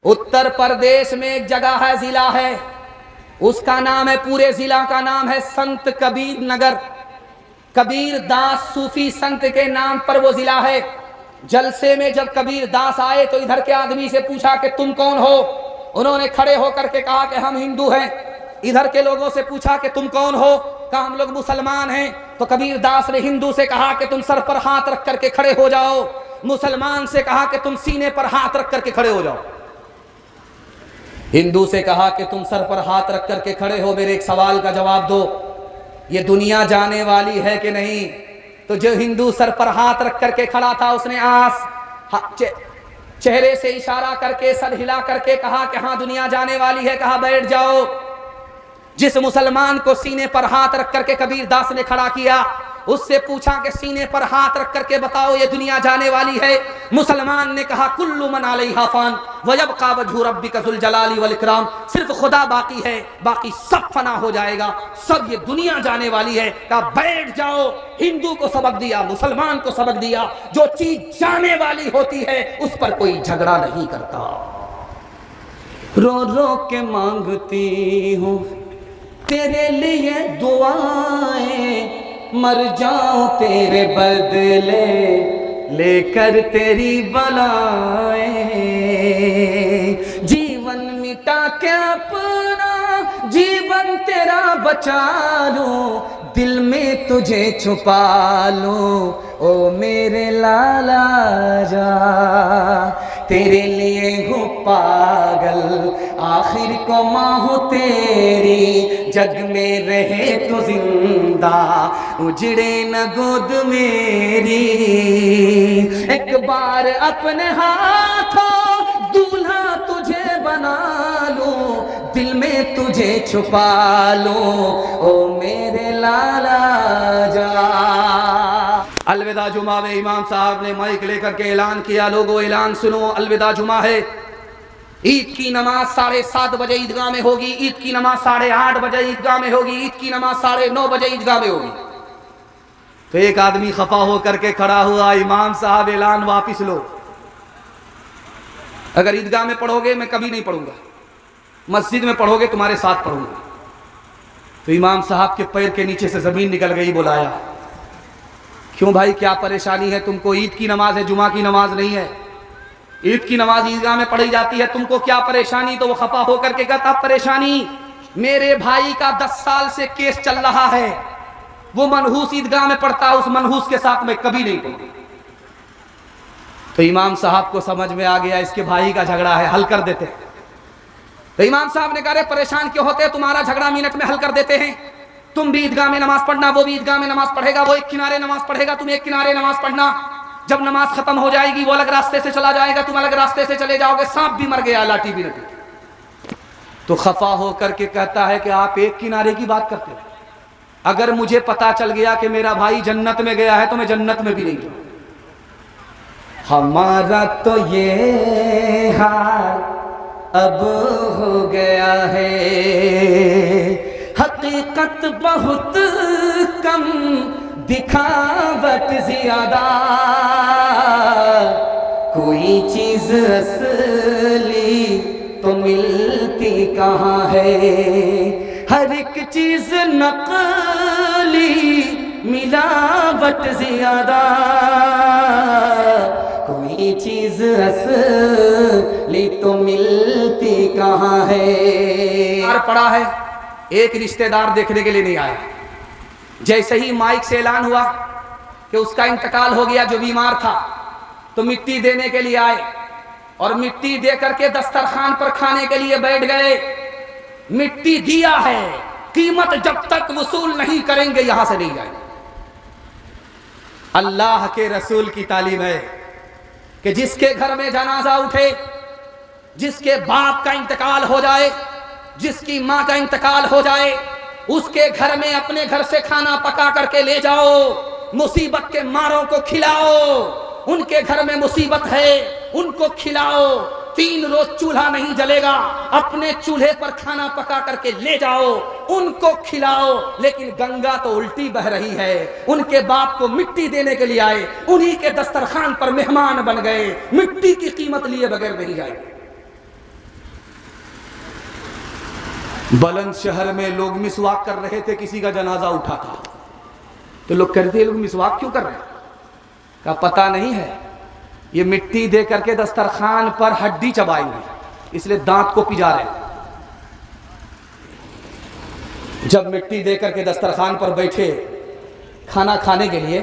उत्तर प्रदेश में एक जगह है, जिला है, उसका नाम है, पूरे जिला का नाम है संत कबीर नगर। कबीर दास सूफी संत के नाम पर वो जिला है। जलसे में जब कबीर दास आए तो इधर के आदमी से पूछा कि तुम कौन हो। उन्होंने खड़े होकर के कहा कि हम हिंदू हैं। इधर के लोगों से पूछा कि तुम कौन हो, कहा हम लोग मुसलमान हैं। तो कबीर दास ने हिंदू से कहा कि तुम सर पर हाथ रख करके खड़े हो जाओ। मुसलमान से कहा कि तुम सीने पर हाथ रख करके खड़े हो जाओ। हिंदू से कहा कि तुम सर पर हाथ रख करके खड़े हो, मेरे एक सवाल का जवाब दो, ये दुनिया जाने वाली है कि नहीं। तो जो हिंदू सर पर हाथ रख करके खड़ा था उसने चेहरे से इशारा करके सर हिला करके कहा कि हाँ दुनिया जाने वाली है। कहा बैठ जाओ। जिस मुसलमान को सीने पर हाथ रख करके कबीर दास ने खड़ा किया, उससे पूछा कि सीने पर हाथ रख करके बताओ ये दुनिया जाने वाली है। मुसलमान ने कहा कुल्लु मन अलैहा फान व यबका वजहु रब्बिका ज़ुल जलाली वल इकराम, सिर्फ खुदा बाकी है, बाकी सब फना हो जाएगा, सब ये दुनिया जाने वाली है। कहा बैठ जाओ। हिंदू को सबक दिया, मुसलमान को सबक दिया, जो चीज जाने वाली होती है उस पर कोई झगड़ा नहीं करता। रो रो के मांगती हूँ तेरे लिए दुआएं, मर जाऊं तेरे बदले लेकर तेरी बलाएं, जीवन मिटा के अपना जीवन तेरा बचा लूं, दिल में तुझे छुपा लूं, ओ मेरे लाला जा, तेरे लिए हूँ पागल, आखिर को माँ हूँ तेरी, जग में रहे तो जिंदा, उजड़े न गोद मेरी, एक बार अपने हाथों दूल्हा तुझे बना लूं, दिल में तुझे छुपा लूं, ओ मेरे लाला जा। अलविदा जुमा में इमाम साहब ने माइक लेकर के ऐलान किया, लोगों ऐलान सुनो, अलविदा जुमा है। ईद की नमाज 7:30 बजे ईदगाह में होगी, ईद की नमाज 8:30 बजे ईदगाह में होगी, ईद की नमाज 9:30 बजे ईदगाह में होगी। तो एक आदमी खफा होकर के खड़ा हुआ, इमाम साहब ऐलान वापिस लो, अगर ईदगाह में पढ़ोगे मैं कभी नहीं पढ़ूंगा, मस्जिद में पढ़ोगे तुम्हारे साथ पढ़ूंगा। तो इमाम साहब के पैर के नीचे से जमीन निकल गई। बुलाया, क्यों भाई क्या परेशानी है तुमको? ईद की नमाज है, जुमा की नमाज नहीं है। ईद की नमाज ईदगाह में पढ़ी जाती है, तुमको क्या परेशानी? तो वो खफा होकर के कहता परेशानी मेरे भाई का 10 साल से केस चल रहा है, वो मनहूस ईदगाह में पढ़ता, उस मनहूस के साथ मैं कभी नहीं पढ़ूंगा। तो इमाम साहब को समझ में आ गया इसके भाई का झगड़ा है, हल कर देते। तो इमाम साहब ने कहा परेशान क्यों होते, तुम्हारा झगड़ा मिनट में हल कर देते हैं। तुम भी ईदगाह में नमाज पढ़ना, वो भी ईदगाह में नमाज पढ़ेगा, वो एक किनारे नमाज पढ़ेगा, तुम एक किनारे नमाज पढ़ना। जब नमाज खत्म हो जाएगी वो अलग रास्ते से चला जाएगा, तुम अलग रास्ते से चले जाओगे, सांप भी मर गया, लाठी भी लगी। तो खफा होकर के कहता है कि आप एक किनारे की बात करते हो, अगर मुझे पता चल गया कि मेरा भाई जन्नत में गया है तो मैं जन्नत में भी नहीं जाऊंगा। हमारा तो ये हाल अब हो गया है, हकीकत बहुत कम, दिखावट ज्यादा, कोई चीज असली तो मिलती कहाँ है, हर एक चीज नकली, मिलावट ज्यादा, कोई चीज असली तो मिलती कहाँ है। पड़ा है, एक रिश्तेदार देखने के लिए नहीं आया। जैसे ही माइक से ऐलान हुआ कि उसका इंतकाल हो गया, जो बीमार था, तो मिट्टी देने के लिए आए और मिट्टी दे करके दस्तरखान पर खाने के लिए बैठ गए। मिट्टी दिया है, कीमत जब तक वसूल नहीं करेंगे यहां से नहीं जाएंगे। अल्लाह के रसूल की तालीम है कि जिसके घर में जनाजा उठे, जिसके बाप का इंतकाल हो जाए, जिसकी माँ का इंतकाल हो जाए, उसके घर में अपने घर से खाना पका करके ले जाओ, मुसीबत के मारों को खिलाओ। उनके घर में मुसीबत है, उनको खिलाओ। 3 रोज चूल्हा नहीं जलेगा, अपने चूल्हे पर खाना पका करके ले जाओ, उनको खिलाओ। लेकिन गंगा तो उल्टी बह रही है। उनके बाप को मिट्टी देने के लिए आए, उन्हीं के दस्तरखान पर मेहमान बन गए, मिट्टी की कीमत लिए बगैर नहीं जाएंगे। बुलंदशहर में लोग मिसवाक कर रहे थे, किसी का जनाजा उठा था, तो लोग कहते हैं लोग मिसवाक क्यों कर रहे हैं? का पता नहीं है, ये मिट्टी दे करके दस्तरखान पर हड्डी चबाएंगे, इसलिए दांत को पिजा रहे हैं। जब मिट्टी दे करके दस्तरखान पर बैठे खाना खाने के लिए,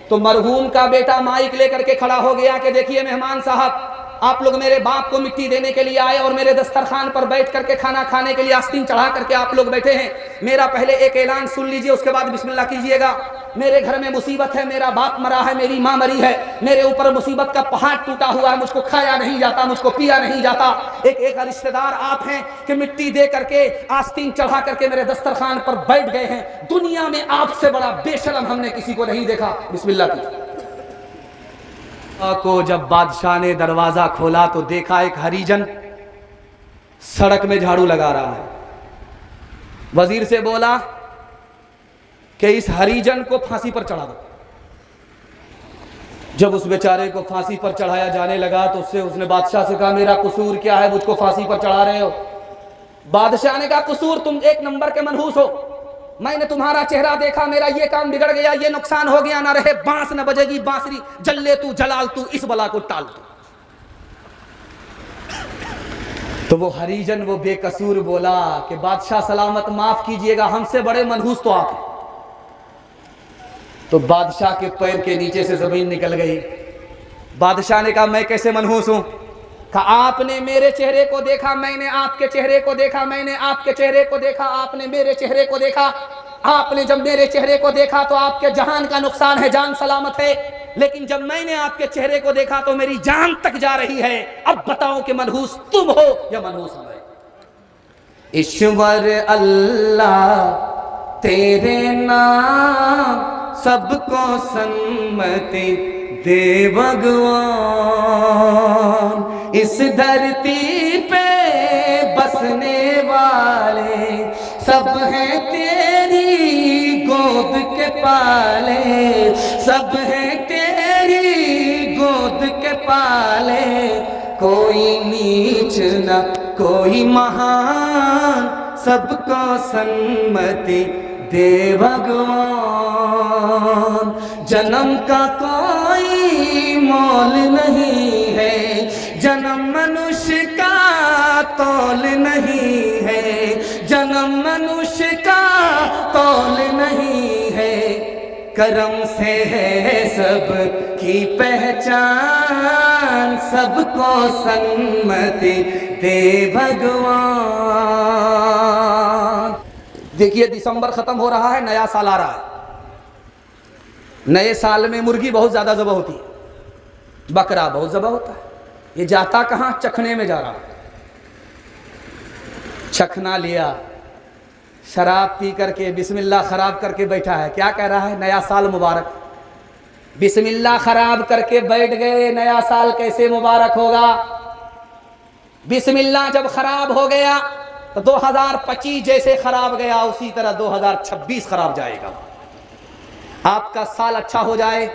तो मरहूम का बेटा माइक लेकर के खड़ा हो गया कि देखिए मेहमान साहब, आप लोग मेरे बाप को मिट्टी देने के लिए आए और मेरे दस्तरखान पर बैठ करके खाना खाने के लिए आस्तीन चढ़ा करके आप लोग बैठे हैं। मेरा पहले एक ऐलान सुन लीजिए, उसके बाद बिस्मिल्लाह कीजिएगा। मेरे घर में मुसीबत है, मेरा बाप मरा है, मेरी माँ मरी है, मेरे ऊपर मुसीबत का पहाड़ टूटा हुआ है, मुझको खाया नहीं जाता, मुझको पिया नहीं जाता। एक रिश्तेदार आप हैं कि मिट्टी दे करके आस्तीन चढ़ा करके मेरे दस्तरखान पर बैठ गए हैं। दुनिया में आपसे बड़ा बेशरम हमने किसी को नहीं देखा। बिस्मिल्लाह कीजिए। को जब बादशाह ने दरवाजा खोला तो देखा एक हरिजन सड़क में झाड़ू लगा रहा है। वजीर से बोला कि इस हरिजन को फांसी पर चढ़ा दो। जब उस बेचारे को फांसी पर चढ़ाया जाने लगा तो उसने बादशाह से कहा, मेरा कसूर क्या है, मुझको फांसी पर चढ़ा रहे हो? बादशाह ने कहा, कसूर तुम एक नंबर के मनहूस हो, मैंने तुम्हारा चेहरा देखा, मेरा ये काम बिगड़ गया, ये नुकसान हो गया, ना रहे बांस न बजेगी बांसुरी, जल्ले तू जलाल तू, इस बला को टाल तू। तो वो हरिजन वो बेकसूर बोला कि बादशाह सलामत, माफ कीजिएगा, हमसे बड़े मनहूस तो आप हैं। तो बादशाह के पैर के नीचे से जमीन निकल गई। बादशाह ने कहा, मैं कैसे मनहूस हूं? कहा, आपने मेरे चेहरे को देखा, मैंने आपके चेहरे को देखा, मैंने आपके चेहरे को देखा, आपने मेरे चेहरे को देखा। आपने जब मेरे चेहरे को देखा तो आपके जहान का नुकसान है, जान सलामत है, लेकिन जब मैंने आपके चेहरे को देखा तो मेरी जान तक जा रही है। अब बताओ कि मनहूस तुम हो या मनहूस हम हैं? ईश्वर अल्लाह तेरे नाम सबको सन्मति दे भगवान, इस धरती पे बसने वाले सब हैं तेरी गोद के पाले, सब हैं तेरी गोद के पाले, कोई नीच न कोई महान, सबको सन्मति दे भगवान। जन्म का कोई मोल नहीं है, जन्म मनुष्य का तौल नहीं है, जन्म मनुष्य का तौल नहीं है, करम से है सब की पहचान, सबको सन्मति दे भगवान। देखिए दिसंबर खत्म हो रहा है, नया साल आ रहा है। नए साल में मुर्गी बहुत ज्यादा ज़बह होती है, बकरा बहुत ज़बह होता है। ये जाता कहाँ? चखने में जा रहा है। चखना लिया, शराब पी करके बिस्मिल्लाह खराब करके बैठा है। क्या कह रहा है? नया साल मुबारक। बिस्मिल्लाह खराब करके बैठ गए, नया साल कैसे मुबारक होगा? बिस्मिल्लाह जब खराब हो गया तो 2025 जैसे खराब गया उसी तरह 2026 खराब जाएगा। आपका साल अच्छा हो जाए,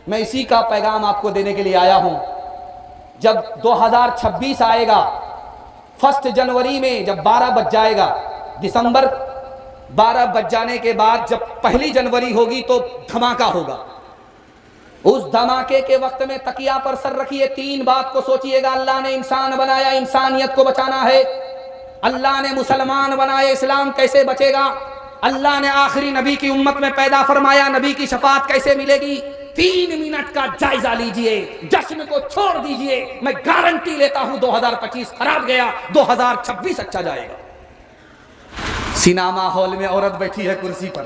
मैं इसी का पैगाम आपको देने के लिए आया हूं। जब 2026 आएगा, 1 जनवरी में जब 12 बज जाएगा, दिसंबर 12 बज जाने के बाद जब 1 जनवरी होगी तो धमाका होगा। उस धमाके के वक्त में तकिया पर सर रखिए, 3 बात को सोचिएगा। अल्लाह ने इंसान बनाया, इंसानियत को बचाना है। अल्लाह ने मुसलमान बनाए, इस्लाम कैसे बचेगा? अल्लाह ने आखिरी नबी की उम्मत में पैदा फरमाया, नबी की शफाअत कैसे मिलेगी? 3 मिनट का जायजा लीजिए, जश्न को छोड़ दीजिए। मैं गारंटी लेता हूं 2025 खराब गया, 2026 अच्छा जाएगा। सिनेमा हॉल में औरत बैठी है कुर्सी पर,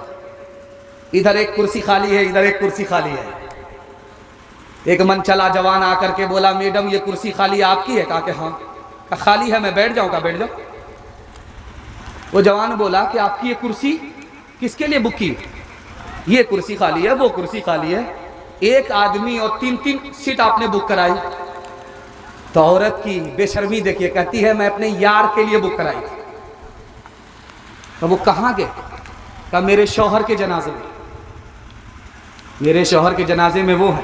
इधर एक कुर्सी खाली है, इधर एक कुर्सी खाली है। एक मन चला जवान आकर के बोला, मैडम ये कुर्सी खाली आपकी है? कहा कि हाँ। कहा खाली है, मैं बैठ जाऊं? का बैठ जाओ। वो जवान बोला कि आपकी ये कुर्सी किसके लिए बुक की? ये कुर्सी खाली है, वो कुर्सी खाली है, एक आदमी और 3-3 सीट आपने बुक कराई। तो औरत की बेशर्मी देखिए, कहती है मैं अपने यार के लिए बुक कराई थी। तो वो कहाँ गए? कहा मेरे शौहर के जनाजे में, मेरे शौहर के जनाजे में वो है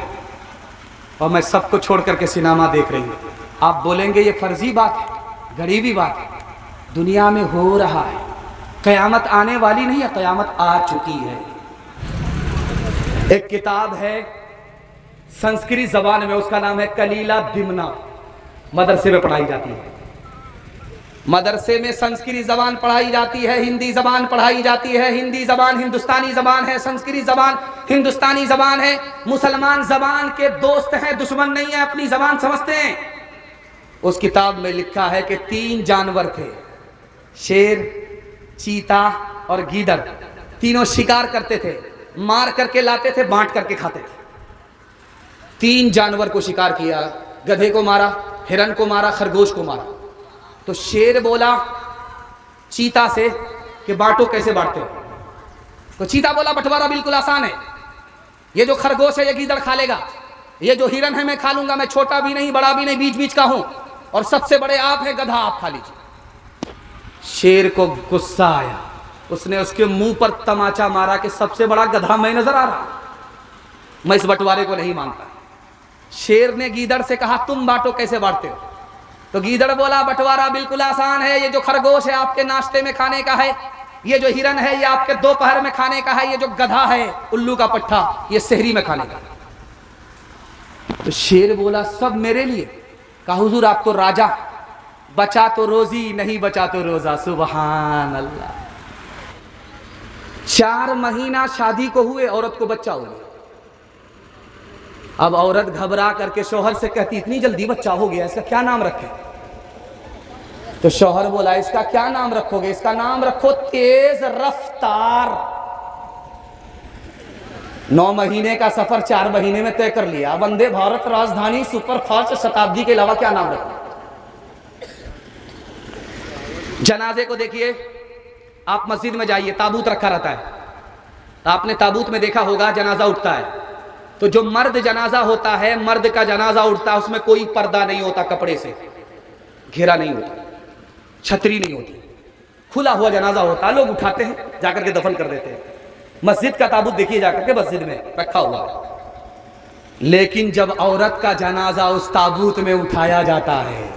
और मैं सबको छोड़ करके सिनेमा देख रही हूँ। आप बोलेंगे ये फर्जी बात है, गरीबी बात है, दुनिया में हो रहा है। क़यामत आने वाली नहीं है, क़यामत आ चुकी है। एक किताब है संस्कृत जबान में, उसका नाम है कलीला दिमना, मदरसे में पढ़ाई जाती है। मदरसे में संस्कृत जबान पढ़ाई जाती है, हिंदी जबान पढ़ाई जाती है। हिंदी जबान हिंदुस्तानी जबान है, संस्कृत जबान हिंदुस्तानी जबान है। मुसलमान जबान के दोस्त हैं, दुश्मन नहीं है, अपनी जबान समझते हैं। उस किताब में लिखा है कि 3 जानवर थे, शेर, चीता और गीदड़। तीनों शिकार करते थे, मार करके लाते थे, बांट करके खाते थे। 3 जानवर को शिकार किया, गधे को मारा, हिरन को मारा, खरगोश को मारा। तो शेर बोला चीता से कि बांटो, कैसे बांटते हो? तो चीता बोला बंटवारा बिल्कुल आसान है, ये जो खरगोश है ये गीदड़ खा लेगा, ये जो हिरन है मैं खा लूंगा, मैं छोटा भी नहीं बड़ा भी नहीं, बीच बीच का हूं, और सबसे बड़े आप है, गधा आप खा लीजिए। शेर को गुस्सा आया, उसने उसके मुंह पर तमाचा मारा कि सबसे बड़ा गधा मैं नजर आ रहा, मैं इस बंटवारे को नहीं मानता। शेर ने गीदड़ से कहा तुम बांटो, कैसे बांटते हो? तो गीदड़ बोला बंटवारा बिल्कुल आसान है, ये जो खरगोश है आपके नाश्ते में खाने का है, ये जो हिरन है ये आपके दोपहर में खाने का है, ये जो गधा है उल्लू का पट्टा ये सहरी में खाने का है। तो शेर बोला सब मेरे लिए। कहा हुजूर आप तो राजा, बचा तो रोजी नहीं बचा तो रोजा। सुभान अल्लाह। 4 महीना शादी को हुए, औरत को बच्चा हो गया। अब औरत घबरा करके शौहर से कहती इतनी जल्दी बच्चा हो गया, इसका क्या नाम रखें? तो शौहर बोला इसका क्या नाम रखोगे? इसका नाम रखो तेज रफ्तार। 9 महीने का सफर 4 महीने में तय कर लिया। वंदे भारत, राजधानी, सुपरफास्ट, शताब्दी के अलावा क्या नाम रखो? जनाजे को देखिए, आप मस्जिद में जाइए, ताबूत रखा रहता है, आपने ताबूत में देखा होगा जनाजा उठता है, तो जो मर्द जनाजा होता है, मर्द का जनाजा उठता है, उसमें कोई पर्दा नहीं होता, कपड़े से घेरा नहीं होता, छतरी नहीं होती, खुला हुआ जनाजा होता है। लोग उठाते हैं, जाकर के दफन कर देते हैं। मस्जिद का ताबूत देखिए जाकर के, मस्जिद में रखा हुआ है। लेकिन जब औरत का जनाजा उस ताबूत में उठाया जाता है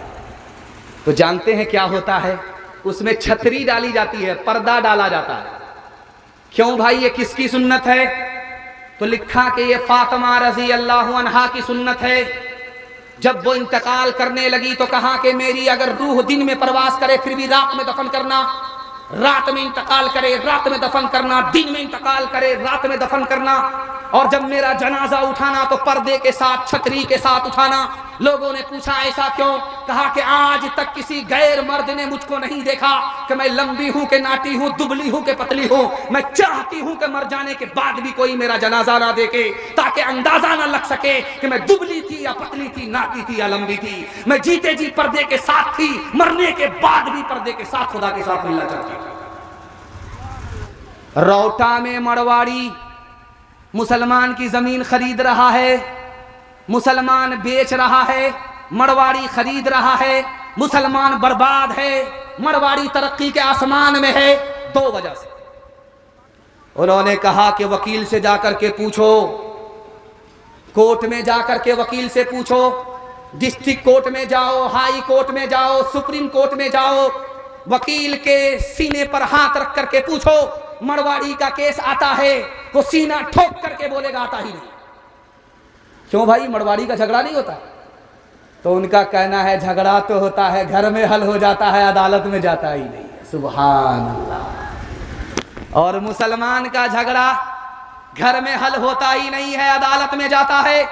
तो जानते हैं क्या होता है? उसमें छतरी डाली जाती है, पर्दा डाला जाता है। क्यों भाई, ये किसकी सुन्नत है? तो लिखा कि ये फातिमा रजी अल्लाह अन्हा की सुन्नत है। जब वो इंतकाल करने लगी तो कहा कि मेरी अगर रूह दिन में प्रवास करे फिर भी रात में दफन करना, रात में इंतकाल करे रात में दफन करना, दिन में इंतकाल करे रात में दफन करना, और जब मेरा जनाजा उठाना तो पर्दे के साथ, छतरी के साथ उठाना। लोगों ने पूछा ऐसा क्यों? कहा कि आज तक किसी गैर मर्द ने मुझको नहीं देखा कि मैं लंबी हूं कि नाटी हूं, दुबली हूं कि पतली हूं। मैं चाहती हूं कि मर जाने के बाद भी कोई मेरा जनाजा ना देखे, ताकि अंदाजा ना लग सके कि मैं दुबली थी या पतली थी, नाटी थी या लंबी थी। मैं जीते जी पर्दे के साथ थी, मरने के बाद भी पर्दे के साथ खुदा के साथ मिलना चाहती थी। रौटा में मरवाड़ी मुसलमान की जमीन खरीद रहा है, मुसलमान बेच रहा है, मरवाड़ी खरीद रहा है। मुसलमान बर्बाद है, मरवाड़ी तरक्की के आसमान में है। 2 वजह से उन्होंने कहा कि वकील से जाकर के पूछो, कोर्ट में जाकर के वकील से पूछो, डिस्ट्रिक्ट कोर्ट में जाओ, हाई कोर्ट में जाओ, सुप्रीम कोर्ट में जाओ, वकील के सीने पर हाथ रख करके पूछो मरवाड़ी का केस आता है, वो सीना ठोक करके बोलेगा आता ही नहीं। क्यों भाई, मरवाड़ी का झगड़ा नहीं होता? तो उनका कहना है झगड़ा तो होता है, घर में हल हो जाता है, अदालत में जाता ही नहीं। सुभान अल्लाह। और मुसलमान का झगड़ा घर में हल होता ही नहीं है, अदालत में जाता है।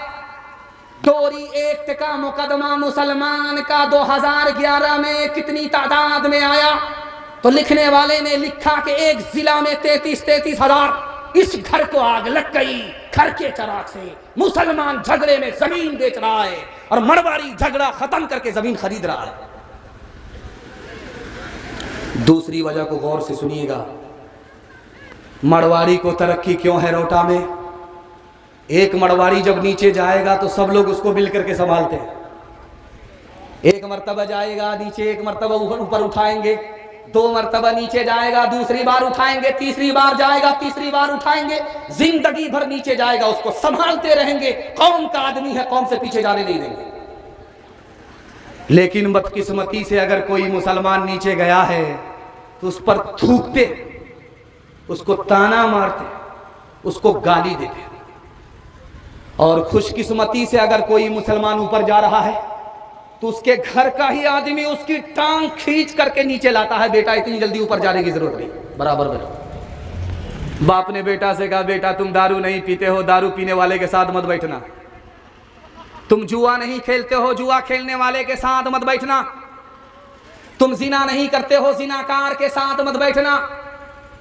चोरी एक्ट का मुकदमा मुसलमान का 2011 में कितनी तादाद में आया? तो लिखने वाले ने लिखा कि एक जिला में 33 हजार। इस घर को आग लग गई घर के चराग से। मुसलमान झगड़े में जमीन बेच रहा है और मरवाड़ी झगड़ा खत्म करके जमीन खरीद रहा है। दूसरी वजह को गौर से सुनिएगा, मरवाड़ी को तरक्की क्यों है रौटा में? एक मरवाड़ी जब नीचे जाएगा तो सब लोग उसको मिल करके संभालते हैं। एक मर्तबा जाएगा नीचे, एक मर्तबा ऊपर उठाएंगे, 2 मर्तबा नीचे जाएगा, दूसरी बार उठाएंगे, तीसरी बार जाएगा, तीसरी बार उठाएंगे, जिंदगी भर नीचे जाएगा, उसको संभालते रहेंगे। कौम का आदमी है, कौम से पीछे जाने नहीं देंगे। लेकिन बदकिस्मती से अगर कोई मुसलमान नीचे गया है तो उस पर थूकते, उसको ताना मारते, उसको गाली देते। और खुशकिस्मती से अगर कोई मुसलमान ऊपर जा रहा है तो उसके घर का ही आदमी उसकी टांग खींच करके नीचे लाता है, बेटा इतनी जल्दी ऊपर जाने की जरूरत नहीं, बराबर बराबर। बाप ने बेटा से कहा, बेटा तुम दारू नहीं पीते हो, दारू पीने वाले के साथ मत बैठना। तुम जुआ नहीं खेलते हो, जुआ खेलने वाले के साथ मत बैठना। तुम जिना नहीं करते हो, जिनाकार के साथ मत बैठना।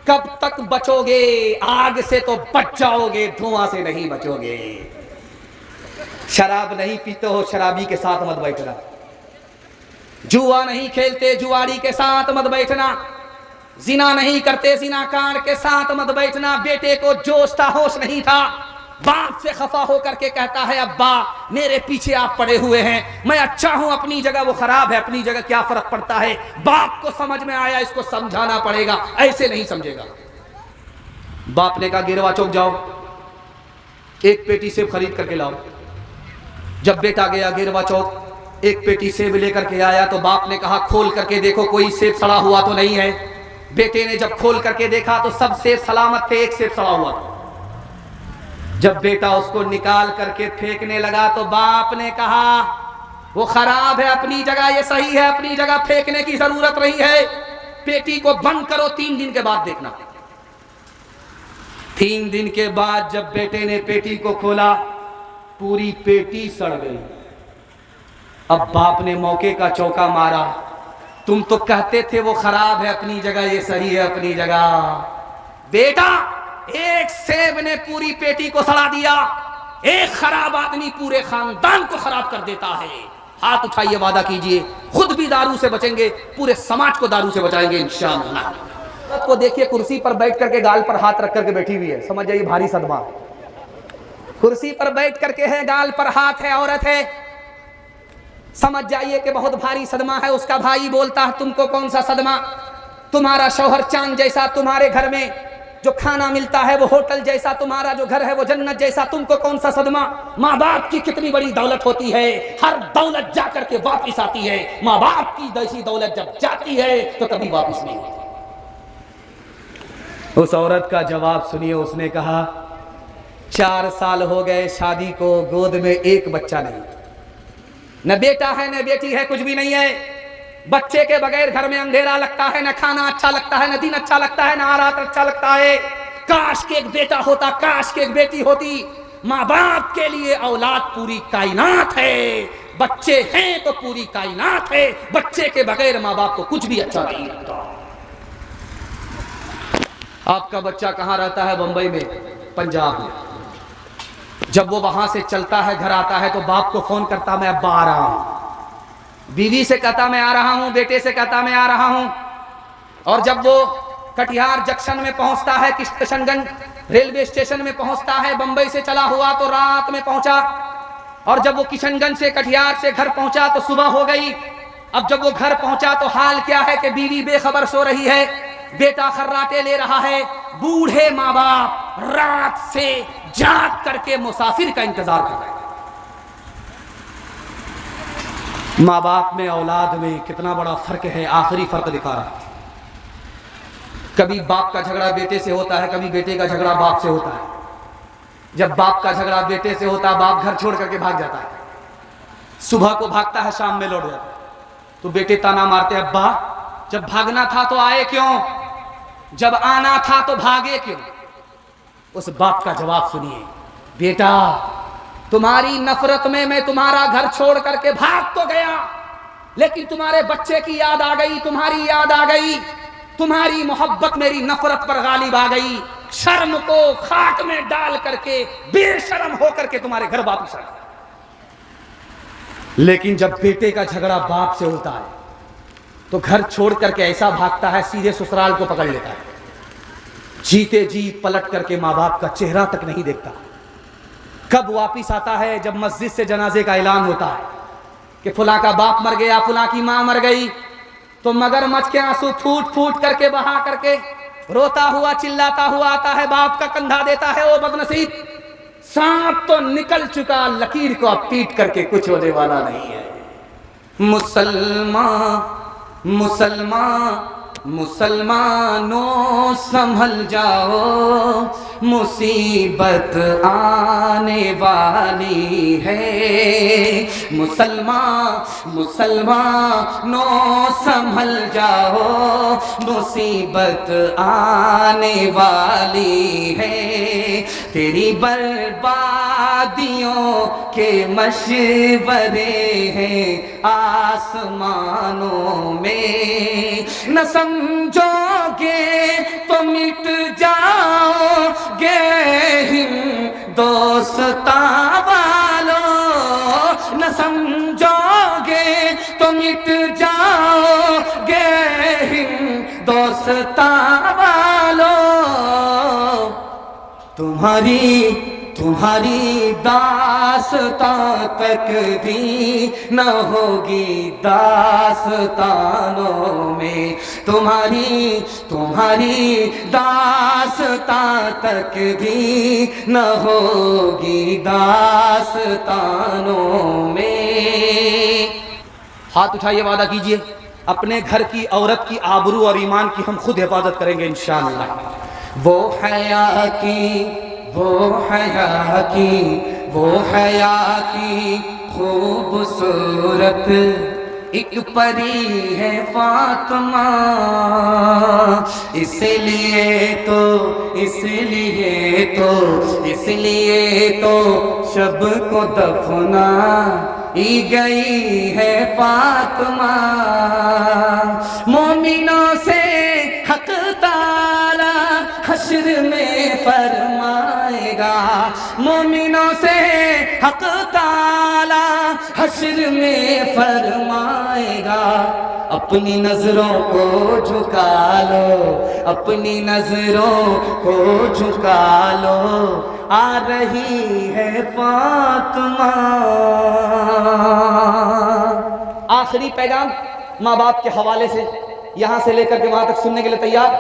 कब तक बचोगे? आग से तो बच जाओगे, धुआं से नहीं बचोगे। शराब नहीं पीते हो, शराबी के साथ मत बैठना। जुआ नहीं खेलते, जुआरी के साथ मत बैठना। जिना नहीं करते, जिनाकार के साथ मत बैठना। बेटे को जोश था, होश नहीं था, बाप से खफा होकर के कहता है, अब्बा मेरे पीछे आप पड़े हुए हैं, मैं अच्छा हूं अपनी जगह, वो खराब है अपनी जगह, क्या फर्क पड़ता है? बाप को समझ में आया, इसको समझाना पड़ेगा, ऐसे नहीं समझेगा। बाप ने कहा, गिरवा चौक जाओ, एक पेटी सेब खरीद करके लाओ। जब बेटा गया गिरवा चौक, एक पेटी सेब लेकर के आया तो बाप ने कहा, खोल करके देखो कोई सेब सड़ा हुआ तो नहीं है। बेटे ने जब खोल करके देखा तो सब सेब सलामत थे, एक सेब सड़ा हुआ था। जब बेटा उसको निकाल करके फेंकने लगा तो बाप ने कहा, वो खराब है अपनी जगह, ये सही है अपनी जगह, फेंकने की जरूरत नहीं है। पेटी को बंद करो, 3 दिन के बाद देखना। 3 दिन के बाद जब बेटे ने पेटी को खोला, पूरी पेटी सड़ गई। अब बाप ने मौके का चौका मारा, तुम तो कहते थे वो खराब है अपनी जगह, ये सही है अपनी जगह। बेटा, एक सेब ने पूरी पेटी को सड़ा दिया। एक खराब आदमी पूरे खानदान को खराब कर देता है। हाथ उठाइए, वादा कीजिए, खुद भी दारू से बचेंगे, पूरे समाज को दारू से बचाएंगे इंशाअल्लाह। को देखिए, कुर्सी पर बैठ करके गाल पर हाथ रख करके बैठी हुई है, समझ जाइए भारी सदमा। कुर्सी पर बैठ करके है, गाल पर हाथ है, औरत है, समझ जाइए कि बहुत भारी सदमा है। उसका भाई बोलता है, तुमको कौन सा सदमा? तुम्हारा शौहर चांद जैसा, तुम्हारे घर में जो खाना मिलता है वो होटल जैसा, तुम्हारा जो घर है वो जन्नत जैसा, तुमको कौन सा सदमा? माँ बाप की कितनी बड़ी दौलत होती है, हर दौलत जा करके वापिस आती है। माँ बाप की जैसी दौलत जब जाती है तो कभी वापिस नहीं होती। उस औरत का जवाब सुनिए, उसने कहा, 4 साल हो गए शादी को, गोद में एक बच्चा नहीं, न बेटा है न बेटी है, कुछ भी नहीं है। बच्चे के बगैर घर में अंधेरा लगता है, न खाना अच्छा लगता है, न दिन अच्छा लगता है, न रात अच्छा लगता है। काश के एक बेटा होता, काश के एक बेटी होती। माँ बाप के लिए औलाद पूरी कायनात है, बच्चे हैं तो पूरी कायनात है। बच्चे के बगैर माँ बाप को कुछ भी अच्छा नहीं लगता। आपका बच्चा कहाँ रहता है? बंबई में, पंजाब में। जब वो वहां से चलता है, घर आता है तो बाप को फोन करता, मैं अब्बा आ रहा हूं। बीवी से कहता मैं आ रहा हूं, बेटे से कहता मैं आ रहा हूं। और जब वो कटिहार जंक्शन में पहुंचता है, किशनगंज रेलवे स्टेशन में पहुंचता है, बंबई से चला हुआ तो रात में पहुंचा। और जब वो किशनगंज से, कटिहार से घर पहुंचा तो सुबह हो गई। अब जब वो घर पहुंचा तो हाल क्या है कि बीवी बेखबर सो रही है, बेटा खर्राटे ले रहा है। बूढ़े माँ बाप रात से जाग करके मुसाफिर का इंतजार कर रहे हैं। माँ बाप में, औलाद में कितना बड़ा फर्क है, आखिरी फर्क दिखा रहा है। कभी बाप का झगड़ा बेटे से होता है, कभी बेटे का झगड़ा बाप से होता है। जब बाप का झगड़ा बेटे से होता है, बाप घर छोड़ करके भाग जाता है, सुबह को भागता है, शाम में लौट जाता है। तो बेटे ताना मारते, अब्बा जब भागना था तो आए क्यों, जब आना था तो भागे क्यों? उस बाप का जवाब सुनिए, बेटा तुम्हारी नफरत में मैं तुम्हारा घर छोड़ करके भाग तो गया, लेकिन तुम्हारे बच्चे की याद आ गई, तुम्हारी याद आ गई, तुम्हारी मोहब्बत मेरी नफरत पर गालिब आ गई। शर्म को खाक में डाल करके बेशर्म होकर के तुम्हारे घर वापस आ गया। लेकिन जब बेटे का झगड़ा बाप से होता है तो घर छोड़ करके ऐसा भागता है, सीधे ससुराल को पकड़ लेता है। जीते जी पलट करके माँ बाप का चेहरा तक नहीं देखता। कब वापिस आता है? जब मस्जिद से जनाजे का ऐलान होता है कि फुला का बाप मर गया, फुला की माँ मर गई, तो मगरमच्छ के आंसू फूट फूट करके बहा करके रोता हुआ चिल्लाता हुआ आता है, बाप का कंधा देता है। ओ बदनसीब, सांप तो निकल चुका, लकीर को अब पीट करके कुछ होने वाला नहीं है। मुसलमान मुसलमान मुसलमानों संभल जाओ, मुसीबत आने वाली है। मुसलमानों संभल जाओ, मुसीबत आने वाली है। तेरी बर्बादियों के मशवरे हैं आसमानों में। न समझोगे तो मिट जाओगे हिंदुस्तां वालों, न समझोगे तो मिट जाओगे हिंदुस्तां वालों। तुम्हारी दास्तां तक भी न होगी दास्तानों में। तुम्हारी दास्तां तक भी न होगी दास्तानों में। हाथ उठाइए, वादा कीजिए अपने घर की औरत की आबरू और ईमान की हम खुद हिफाजत करेंगे इंशाअल्लाह। वो हया की खूबसूरत एक परी है फातिमा। इसलिए तो शब को दफना ही गई है फातिमा। मोमिनों से हक ताला हश्र में फरमाएगा, मोमिनों से हक ताला हश्र में फरमाएगा। अपनी नजरों को झुका लो, अपनी नजरों को झुका लो, आ रही है फातिमा। आखिरी पैगाम माँ बाप के हवाले से यहाँ से लेकर के वहाँ तक सुनने के लिए तैयार?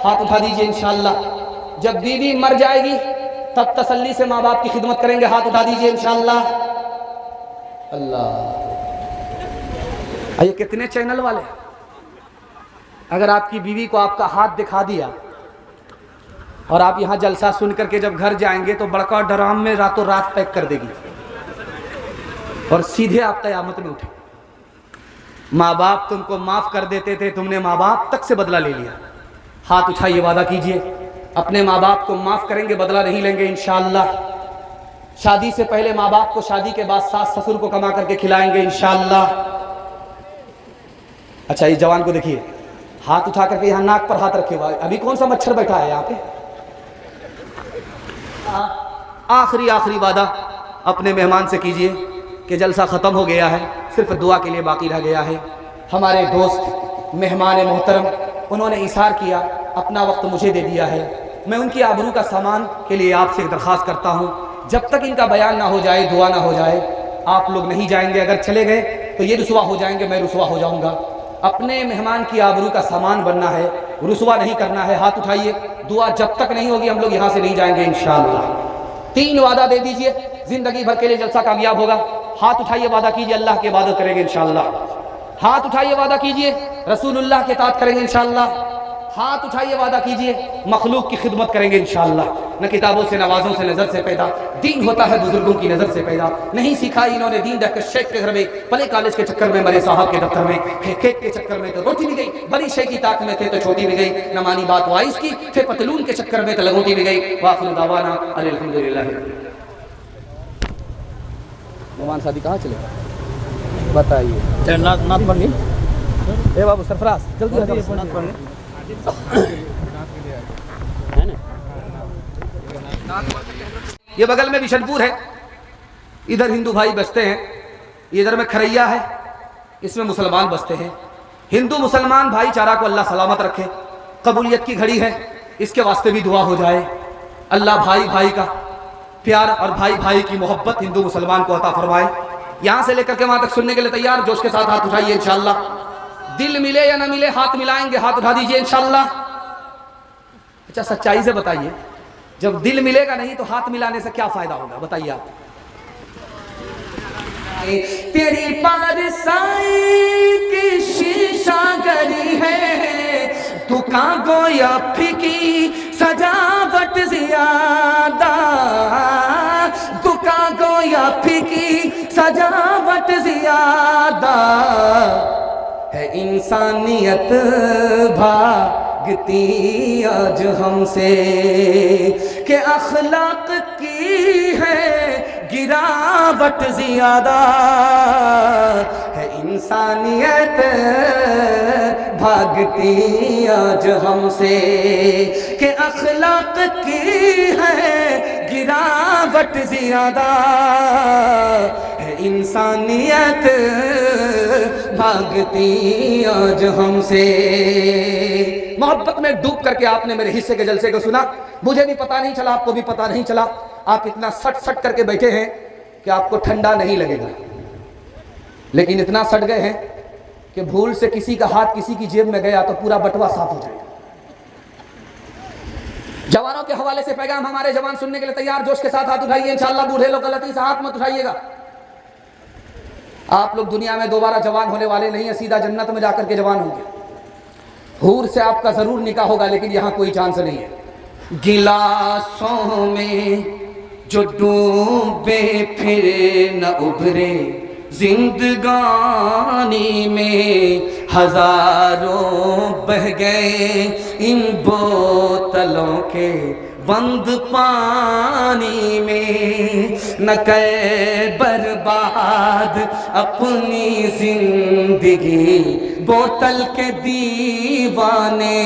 हाथ उठा दीजिए इंशाअल्लाह। जब बीवी मर जाएगी तब तसल्ली से माँ बाप की खिदमत करेंगे। हाथ उठा दीजिए इंशाअल्लाह। अल्लाह, ये कितने चैनल वाले, अगर आपकी बीवी को आपका हाथ दिखा दिया और आप यहाँ जलसा सुन करके जब घर जाएंगे तो बड़का ड्राम में रातों रात पैक कर देगी और सीधे आप कयामत में उठे। माँ बाप तुमको माफ कर देते थे, तुमने माँ बाप तक से बदला ले लिया। हाथ उठाइए, वादा कीजिए अपने माँ बाप को माफ करेंगे, बदला नहीं लेंगे इंशाअल्लाह। शादी से पहले माँ बाप को, शादी के बाद सास ससुर को कमा करके खिलाएंगे इंशाअल्लाह। अच्छा, इस जवान को देखिए, हाथ उठा करके यहाँ नाक पर हाथ रखे हुआ है। अभी कौन सा मच्छर बैठा है यहाँ पे? आखिरी वादा अपने मेहमान से कीजिए कि जलसा ख़त्म हो गया है, सिर्फ दुआ के लिए बाकी रह गया है। हमारे दोस्त मेहमान मोहतरम, उन्होंने इशार किया, अपना वक्त मुझे दे दिया है। मैं उनकी आबरू का सामान के लिए आपसे दरख्वास्त करता हूँ, जब तक इनका बयान ना हो जाए, दुआ ना हो जाए, आप लोग नहीं जाएंगे। अगर चले गए तो ये रुसवा हो जाएंगे, मैं रुसवा हो जाऊँगा। अपने मेहमान की आबरू का सामान बनना है, रुसवा नहीं करना है। हाथ उठाइए, दुआ जब तक नहीं होगी हम लोग यहाँ से नहीं जाएंगे इंशाअल्लाह। 3 वादा दे दीजिए, जिंदगी भर के लिए जलसा कामयाब होगा। हाथ उठाइए, वादा कीजिए अल्लाह की इबादत करेंगे इंशाअल्लाह। हाथ उठाइए, वादा कीजिए रसूलुल्लाह के इताअत करेंगे इंशाअल्लाह। हाथ उठाइए, वादा कीजिए मखलूक की खिदमत करेंगे इंशाअल्लाह। न किताबों से, नवाजों से, नज़र से पैदा दीन होता है, बुजुर्गों की नज़र से पैदा। नहीं सीखा इन्होंने दीन रहकर शेख के घर में, पले कॉलेज के चक्कर में, मरे साहब के दफ्तर में, खेत के चक्कर में तो रोटी भी गई, बड़ी शेख की ताक में थे तो छोटी भी गई। न मानी बात वाइस की, थे पतलून के चक्कर में तो लगोटी भी गई। वाखिर दावाना अल्हम्दुलिल्लाह। मेहमान शादी कहाँ चले बताइए? नाथ पढ़िए। ए बाबू सरफराज जल्दी नाथ पढ़िए। ये बगल में बिशनपुर है, इधर हिंदू भाई बसते हैं, इधर में खरैया है, इसमें मुसलमान बसते हैं। हिंदू मुसलमान भाईचारा को अल्लाह सलामत रखे, कबूलियत की घड़ी है, इसके वास्ते भी दुआ हो जाए। अल्लाह भाई भाई का प्यार और भाई भाई की मोहब्बत हिंदू मुसलमान को अता फरमाए। यहाँ से लेकर के वहाँ तक सुनने के लिए तैयार? जोश के साथ हाथ उठाइए इंशाअल्लाह। दिल मिले या ना मिले हाथ मिलाएंगे, हाथ उठा दीजिए इंशाअल्लाह। अच्छा, सच्चाई से बताइए, जब दिल मिलेगा नहीं तो हाथ मिलाने से क्या फायदा होगा, बताइए आप। तेरी पारसाई की शीशा गरी है, दुका गोया फीकी सजावट ज्यादा, दुका गोया फीकी सजावट ज्यादा है। इंसानियत भागती आज हमसे कि अखलाक की है गिरावट ज्यादा है। इंसानियत भागती आज हमसे कि अखलाक की है गिरावट ज्यादा है। इंसानियत भागती आज हमसे। मोहब्बत में डूब करके आपने मेरे हिस्से के जलसे को सुना, मुझे भी पता नहीं चला, आपको भी पता नहीं चला। आप इतना सट सट करके बैठे हैं कि आपको ठंडा नहीं लगेगा, लेकिन इतना सट गए हैं कि भूल से किसी का हाथ किसी की जेब में गया तो पूरा बटुआ साफ हो जाएगा। जवानों के हवाले से पैगाम, हमारे जवान सुनने के लिए तैयार, जोश के साथ हाथ उठाइए। इंशाअल्लाह बूढ़े लोग गलती से हाथ मत उठाइएगा। आप लोग दुनिया में दोबारा जवान होने वाले नहीं है, सीधा जन्नत में जाकर के जवान होंगे। हूर से आपका जरूर निकाह होगा, लेकिन यहां कोई चांस नहीं है। गिलासों में जो डूबे फिर न उभरे, जिंदगानी में हजारों बह गए इन बोतलों के बंद पानी में। न कर बर्बाद अपनी जिंदगी बोतल के दीवाने,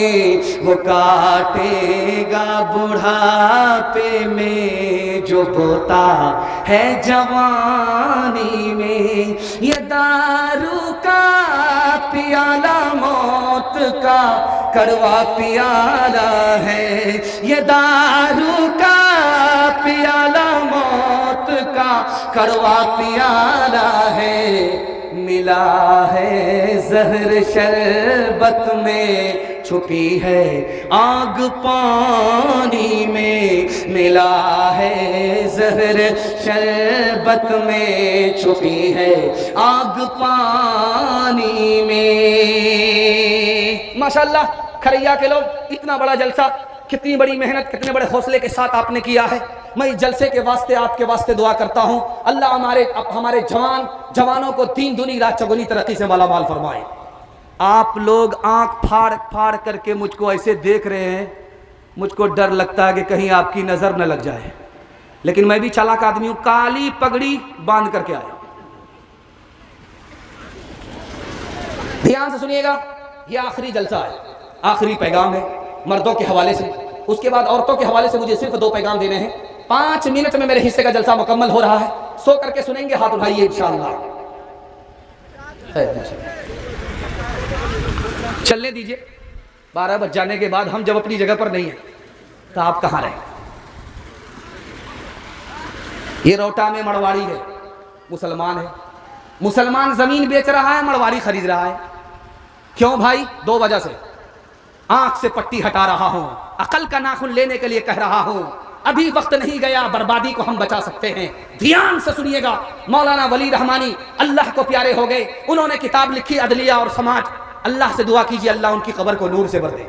वो काटेगा बुढ़ापे में जो बोता है जवानी में। ये दारू का पियाला मौत का कड़वा पियाला है, ये दारू का पियाला मौत का कड़वा पियाला है। मिला है जहर शरबत में, छुपी है आग पानी में। मिला है जहर शरबत में, छुपी है आग पानी में। माशाअल्लाह खरैया के लोग, इतना बड़ा जलसा, कितनी बड़ी मेहनत, कितने बड़े हौसले के साथ आपने किया है। मैं इस जलसे के वास्ते, आपके वास्ते दुआ करता हूं, अल्लाह हमारे जवानों को 3 दूनी रात चौगुनी तरक्की से मालामाल फरमाए। आप लोग आंख फाड़ फाड़ करके मुझको ऐसे देख रहे हैं, मुझको डर लगता है कि कहीं आपकी नजर न लग जाए, लेकिन मैं भी चालाक आदमी हूं, काली पगड़ी बांध करके आया। ध्यान से सुनिएगा, यह आखिरी जलसा है, आखिरी पैगाम है मर्दों के हवाले से। उसके बाद औरतों के हवाले से मुझे सिर्फ 2 पैगाम देने हैं। 5 मिनट में मेरे हिस्से का जलसा मुकम्मल हो रहा है। सो करके सुनेंगे, हाथ उठाइए इंशाअल्लाह। चलने दीजिए, 12 बज जाने के बाद हम जब अपनी जगह पर नहीं है तो आप कहां रहे। ये रोटा में मड़वाड़ी है, मुसलमान है, मुसलमान जमीन बेच रहा है, मड़वाड़ी खरीद रहा है। क्यों भाई? 2 वजह से। आंख से पट्टी हटा रहा हूं, अकल का नाखून लेने के लिए कह रहा हूं, अभी वक्त नहीं गया, बर्बादी को हम बचा सकते हैं। ध्यान से सुनिएगा, मौलाना वली रहमानी अल्लाह को प्यारे हो गए, उन्होंने किताब लिखी अदलिया और समाज। अल्लाह से दुआ कीजिए, अल्लाह उनकी कब्र को नूर से भर दे।